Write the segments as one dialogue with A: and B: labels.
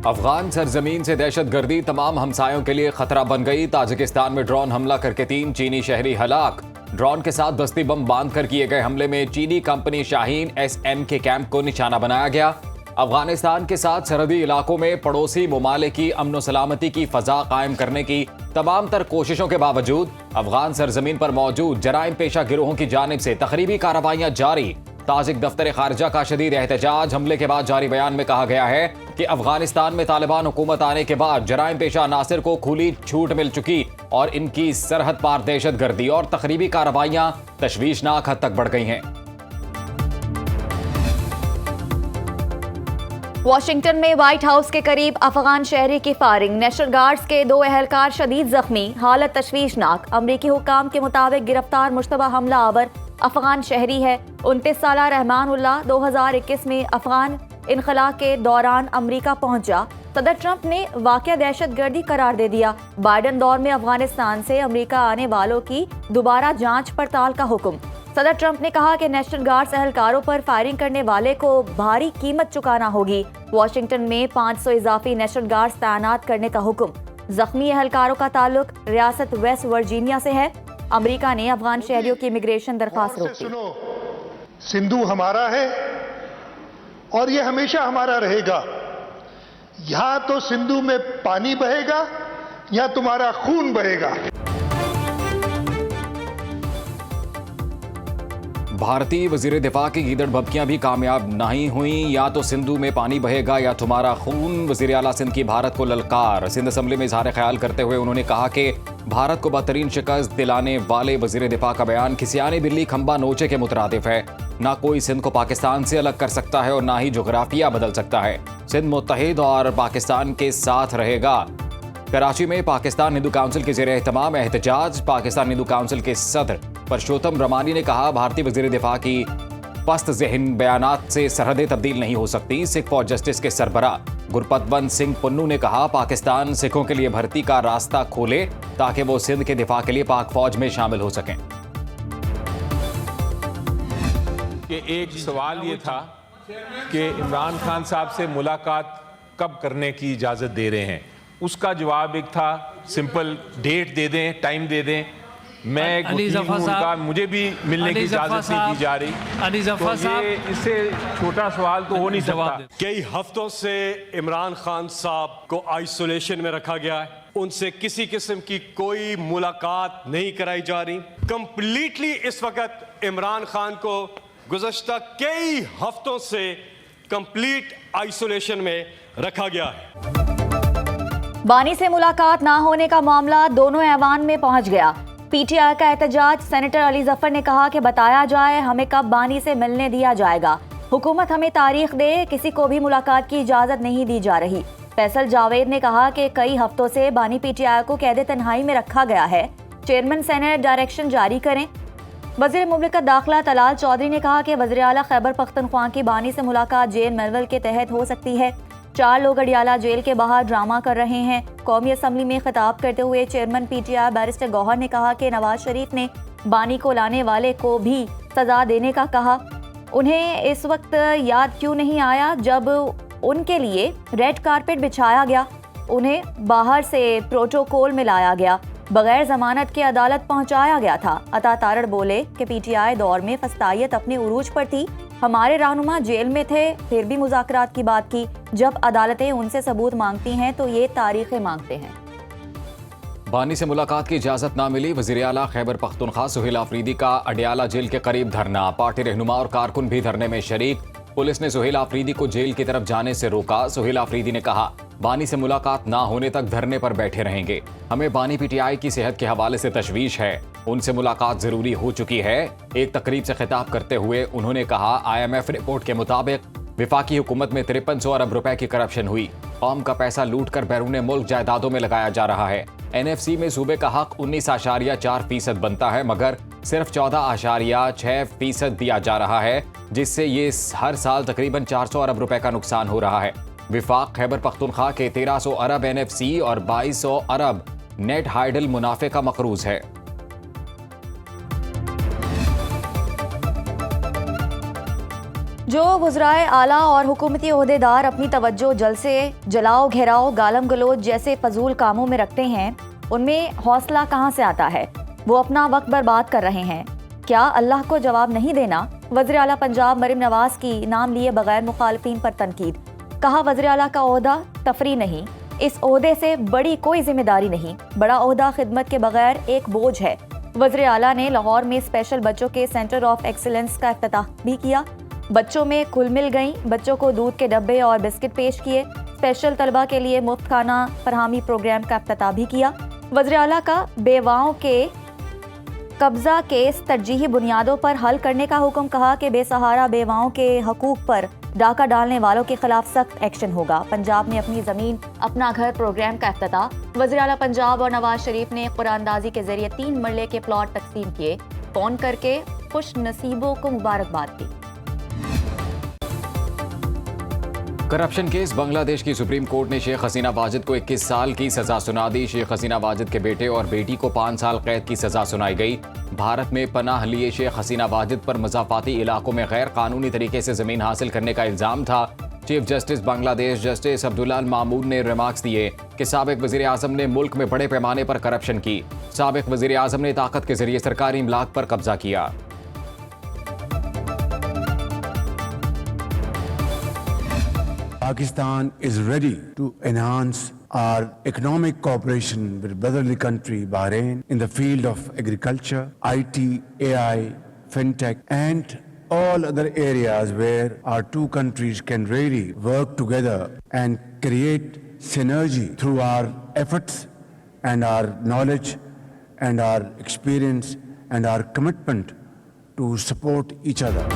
A: افغان سرزمین سے دہشت گردی تمام ہمسایوں کے لیے خطرہ بن گئی. تاجکستان میں ڈرون حملہ کر کے 3 چینی شہری ہلاک. ڈرون کے ساتھ دستی بم باندھ کر کیے گئے حملے میں چینی کمپنی شاہین SM کے کیمپ کو نشانہ بنایا گیا. افغانستان کے ساتھ سرحدی علاقوں میں پڑوسی ممالک کی امن و سلامتی کی فضا قائم کرنے کی تمام تر کوششوں کے باوجود افغان سرزمین پر موجود جرائم پیشہ گروہوں کی جانب سے تخریبی کارروائیاں جاری. تاجک دفتر خارجہ کا شدید احتجاج. حملے کے بعد جاری بیان میں کہا گیا ہے کہ افغانستان میں طالبان حکومت آنے کے بعد جرائم پیشہ عناصر کو کھلی چھوٹ مل چکی اور ان کی سرحد پار دہشت گردی اور تخریبی کارروائیاں تشویشناک حد تک بڑھ گئی ہیں.
B: واشنگٹن میں وائٹ ہاؤس کے قریب افغان شہری کی فائرنگ. نیشنل گارڈز کے 2 اہلکار شدید زخمی، حالت تشویشناک. امریکی حکام کے مطابق گرفتار مشتبہ حملہ آور افغان شہری ہے. 29 سالہ رحمان اللہ 2021 میں افغان انخلا کے دوران امریکہ پہنچا. صدر ٹرمپ نے واقعہ دہشت گردی قرار دے دیا. بائیڈن دور میں افغانستان سے امریکہ آنے والوں کی دوبارہ جانچ پڑتال کا حکم. صدر ٹرمپ نے کہا کہ نیشنل گارڈز اہلکاروں پر فائرنگ کرنے والے کو بھاری قیمت چکانا ہوگی. واشنگٹن میں 500 اضافی نیشنل گارڈز تعینات کرنے کا حکم. زخمی اہلکاروں کا تعلق ریاست ویسٹ ورجینیا سے ہے. امریکہ نے افغان شہریوں کی امیگریشن درخواست روک دی.
C: سندھو ہمارا ہے اور یہ ہمیشہ ہمارا رہے گا. یہاں تو سندھو میں پانی بہے گا یا تمہارا خون بہے گا.
A: بھارتی وزیر دفاع کی گیدڑ بھبکیاں بھی کامیاب نہیں ہوئیں. یا تو سندھو میں پانی بہے گا یا تمہارا خون. وزیر اعلیٰ سندھ کی بھارت کو للکار. سندھ اسمبلی میں اظہار خیال کرتے ہوئے انہوں نے کہا کہ بھارت کو بدترین شکست دلانے والے وزیر دفاع کا بیان کسی آنے بلی کھمبا نوچے کے مترادف ہے. نہ کوئی سندھ کو پاکستان سے الگ کر سکتا ہے اور نہ ہی جغرافیہ بدل سکتا ہے. سندھ متحد اور پاکستان کے ساتھ رہے گا. کراچی میں پاکستان ہندو کونسل کے زیر اہتمام احتجاج. پاکستان ہندو کونسل کے صدر پرشوتم رمانی نے کہا بھارتی وزیر دفاع کی پست ذہن بیانات سے سرحدیں تبدیل نہیں ہو سکتی. سکھ فار جسٹس کے سربراہ گرپتونت سنگھ پنو نے کہا پاکستان سکھوں کے لیے بھرتی کا راستہ کھولے تاکہ وہ سندھ کے دفاع کے لیے پاک فوج میں شامل ہو سکیں.
D: کہ ایک سوال یہ تھا کہ عمران خان صاحب سے ملاقات کب کرنے کی اجازت دے رہے ہیں. اس کا جواب ایک تھا سمپل ڈیٹ دے دیں، ٹائم دے دیں. میں ایک وکیل ہوں، ان کا مجھے بھی ملنے کی اجازت نہیں دی جا رہی. تو اس سے چھوٹا سوال تو ہو نہیں سکتا.
E: کئی ہفتوں سے عمران خان صاحب کو آئسولیشن میں رکھا گیا ہے. ان سے کسی قسم کی کوئی ملاقات نہیں کرائی جا رہی. کمپلیٹلی اس وقت عمران خان کو گزشتہ کئی ہفتوں سے کمپلیٹ آئسولیشن میں رکھا گیا ہے.
B: بانی سے ملاقات نہ ہونے کا معاملہ دونوں ایوان میں پہنچ گیا. PTI کا احتجاج. سینیٹر علی ظفر نے کہا کہ بتایا جائے ہمیں کب بانی سے ملنے دیا جائے گا. حکومت ہمیں تاریخ دے، کسی کو بھی ملاقات کی اجازت نہیں دی جا رہی. فیصل جاوید نے کہا کہ کئی ہفتوں سے بانی PTI کو قید تنہائی میں رکھا گیا ہے. چیئرمین سینیٹ ڈائریکشن جاری کریں. وزیر مملکت داخلہ طلال چودھری نے کہا کہ وزیر اعلیٰ خیبر پختونخوا کی بانی سے ملاقات جیل میلول کے تحت ہو سکتی ہے. 4 لوگ اڈیالہ جیل کے باہر ڈرامہ کر رہے ہیں. قومی اسمبلی میں خطاب کرتے ہوئے چیئرمین PTI بیرسٹر گوہر نے کہا کہ نواز شریف نے بانی کو لانے والے کو بھی سزا دینے کا کہا. انہیں اس وقت یاد کیوں نہیں آیا جب ان کے لیے ریڈ کارپٹ بچھایا گیا، انہیں باہر سے پروٹوکول میں لایا گیا، بغیر ضمانت کے عدالت پہنچایا گیا تھا. عطا تارڑ بولے کہ PTI دور میں فسطائیت اپنے عروج پر تھی. ہمارے رہنما جیل میں تھے پھر بھی مذاکرات کی بات کی. جب عدالتیں ان سے ثبوت مانگتی ہیں تو یہ تاریخیں مانگتے ہیں.
A: بانی سے ملاقات کی اجازت نہ ملی. وزیر اعلیٰ خیبر پختونخوا سہیل آفریدی کا اڈیالہ جیل کے قریب دھرنا. پارٹی رہنما اور کارکن بھی دھرنے میں شریک. پولیس نے سہیل آفریدی کو جیل کی طرف جانے سے روکا. سہیل آفریدی نے کہا بانی سے ملاقات نہ ہونے تک دھرنے پر بیٹھے رہیں گے. ہمیں بانی PTI کی صحت کے حوالے سے تشویش ہے. ان سے ملاقات ضروری ہو چکی ہے. ایک تقریب سے خطاب کرتے ہوئے انہوں نے کہا IMF رپورٹ کے مطابق وفاقی حکومت میں 5300 ارب روپے کی کرپشن ہوئی. قوم کا پیسہ لوٹ کر بیرون ملک جائیدادوں میں لگایا جا رہا ہے. NFC میں صوبے کا حق 19.4% بنتا ہے مگر صرف 14.6% دیا جا رہا ہے، جس سے یہ ہر سال تقریباً 400 ارب روپے کا نقصان ہو رہا ہے. وفاق خیبر پختونخوا کے 1300 ارب NFC اور 2200 ارب نیٹ ہائیڈل منافع کا مقروض ہے.
B: جو وزرائے اعلیٰ اور حکومتی عہدیدار اپنی توجہ جلسے، جلاؤ گھیراؤ، گالم گلوچ جیسے فضول کاموں میں رکھتے ہیں، ان میں حوصلہ کہاں سے آتا ہے؟ وہ اپنا وقت برباد کر رہے ہیں۔ کیا اللہ کو جواب نہیں دینا؟ وزیر اعلیٰ پنجاب مریم نواز کی نام لیے بغیر مخالفین پر تنقید۔ کہا وزیر اعلیٰ کا عہدہ تفریح نہیں، اس عہدے سے بڑی کوئی ذمہ داری نہیں، بڑا عہدہ خدمت کے بغیر ایک بوجھ ہے۔ وزیر اعلیٰ نے لاہور میں اسپیشل بچوں کے سینٹر آف ایکسیلنس کا افتتاح بھی کیا۔ بچوں میں کھل مل گئیں، بچوں کو دودھ کے ڈبے اور بسکٹ پیش کیے۔ اسپیشل طلبہ کے لیے مفت کھانا فراہمی پروگرام کا افتتاح بھی کیا۔ وزیر اعلیٰ کا بیواؤں کے قبضہ کیس ترجیحی بنیادوں پر حل کرنے کا حکم۔ کہا کہ بے سہارا بیواؤں کے حقوق پر ڈاکہ ڈالنے والوں کے خلاف سخت ایکشن ہوگا۔ پنجاب میں اپنی زمین اپنا گھر پروگرام کا افتتاح۔ وزیر اعلیٰ پنجاب اور نواز شریف نے قرآن اندازی کے ذریعے 3 مرلے کے پلاٹ تقسیم کیے، فون کر کے خوش نصیبوں کو مبارکباد دی۔
A: کرپشن کیس بنگلہ دیش کی سپریم کورٹ نے شیخ حسینہ واجد کو 21 سال کی سزا سنا دی۔ شیخ حسینہ واجد کے بیٹے اور بیٹی کو 5 سال قید کی سزا سنائی گئی۔ بھارت میں پناہ لیے شیخ حسینہ واجد پر مضافاتی علاقوں میں غیر قانونی طریقے سے زمین حاصل کرنے کا الزام تھا۔ چیف جسٹس بنگلہ دیش جسٹس عبداللہ المامون نے ریمارکس دیے کہ سابق وزیر اعظم نے ملک میں بڑے پیمانے پر کرپشن کی۔ سابق وزیر اعظم نے طاقت کے ذریعے سرکاری املاک پر قبضہ کیا۔
F: Pakistan is ready to enhance our economic cooperation with brotherly country Bahrain in the field of agriculture, IT, AI, fintech, and all other areas where our two countries can really work together and create synergy through our efforts and our knowledge and our experience and our commitment to support each other.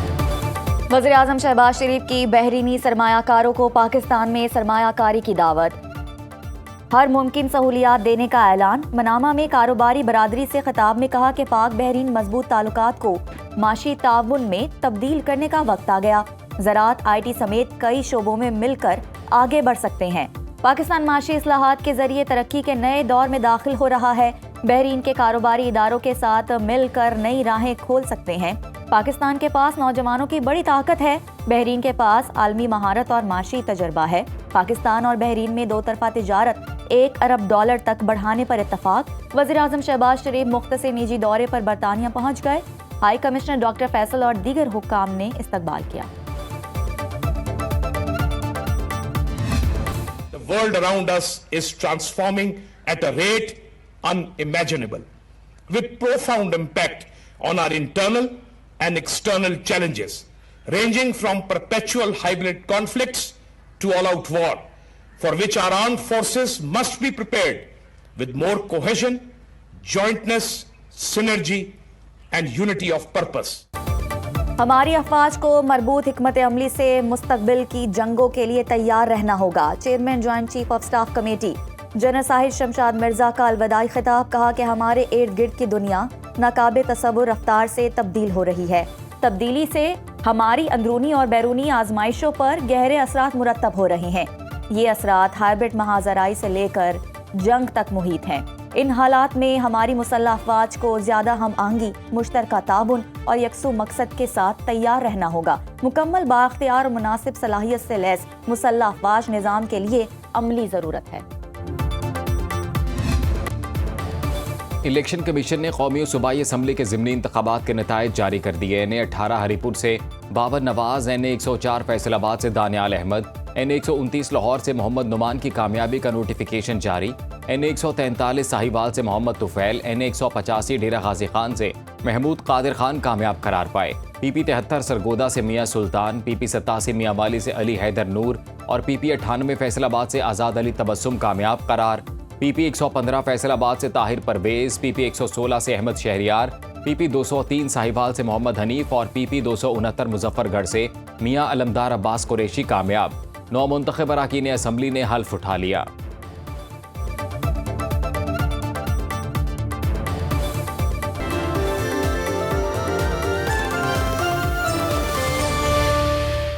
B: وزیر اعظم شہباز شریف کی بحرینی سرمایہ کاروں کو پاکستان میں سرمایہ کاری کی دعوت، ہر ممکن سہولیات دینے کا اعلان۔ منامہ میں کاروباری برادری سے خطاب میں کہا کہ پاک بحرین مضبوط تعلقات کو معاشی تعاون میں تبدیل کرنے کا وقت آ گیا۔ زراعت، IT سمیت کئی شعبوں میں مل کر آگے بڑھ سکتے ہیں۔ پاکستان معاشی اصلاحات کے ذریعے ترقی کے نئے دور میں داخل ہو رہا ہے۔ بحرین کے کاروباری اداروں کے ساتھ مل کر نئی راہیں کھول سکتے ہیں۔ پاکستان کے پاس نوجوانوں کی بڑی طاقت ہے۔ بحرین کے پاس عالمی مہارت اور معاشی تجربہ ہے۔ پاکستان اور بحرین میں 2 طرفہ تجارت $1 ارب تک بڑھانے پر اتفاق۔ وزیر اعظم شہباز شریف مختصر نجی دورے پر برطانیہ پہنچ گئے۔ ہائی کمشنر ڈاکٹر فیصل اور دیگر حکام نے استقبال کیا۔
G: The world around us is transforming at a rate unimaginable, with profound impact on our internal and external challenges, ranging from perpetual hybrid conflicts to all-out war, for which our armed forces must be prepared with more cohesion, jointness, synergy, and unity of purpose.
B: ہماری افواج کو مربوط حکمت عملی سے مستقبل کی جنگوں کے لیے تیار رہنا ہوگا۔ Chairman joint chief of staff committee general Sahil Shamshad Mirza کا الوداعی خطاب۔ کہا کہ ہمارے ارد گرد کی دنیا ناقابل تصور رفتار سے تبدیل ہو رہی ہے۔ تبدیلی سے ہماری اندرونی اور بیرونی آزمائشوں پر گہرے اثرات مرتب ہو رہے ہیں۔ یہ اثرات ہائبرڈ محاذرائی سے لے کر جنگ تک محیط ہیں۔ ان حالات میں ہماری مسلح افواج کو زیادہ ہم آہنگی، مشترکہ تعاون اور یکسو مقصد کے ساتھ تیار رہنا ہوگا۔ مکمل بااختیار اور مناسب صلاحیت سے لیس مسلح افواج نظام کے لیے عملی ضرورت ہے۔
A: الیکشن کمیشن نے قومی و صوبائی اسمبلی کے ضمنی انتخابات کے نتائج جاری کر دیے۔ NA18 ہری پور سے بابر نواز، NA104 فیصل آباد سے دانیال احمد، NA129 لاہور سے محمد نعمان کی کامیابی کا نوٹیفیکیشن جاری۔ NA143 ساہیوال سے محمد طفیل، NA185 ڈیرہ غازی خان سے محمود قادر خان کامیاب قرار پائے۔ PP73 سرگودا سے میاں سلطان، PP87 میاں والی سے علی حیدر نور اور PP98 فیصل آباد سے آزاد علی تبسم کامیاب قرار۔ PP115 فیصل آباد سے طاہر پرویز، PP116 سے احمد شہریار، PP203 ساہیوال سے محمد حنیف اور PP269 مظفر گڑھ سے میاں علمدار عباس قریشی کامیاب۔ 9 منتخب اراکین اسمبلی نے حلف اٹھا لیا۔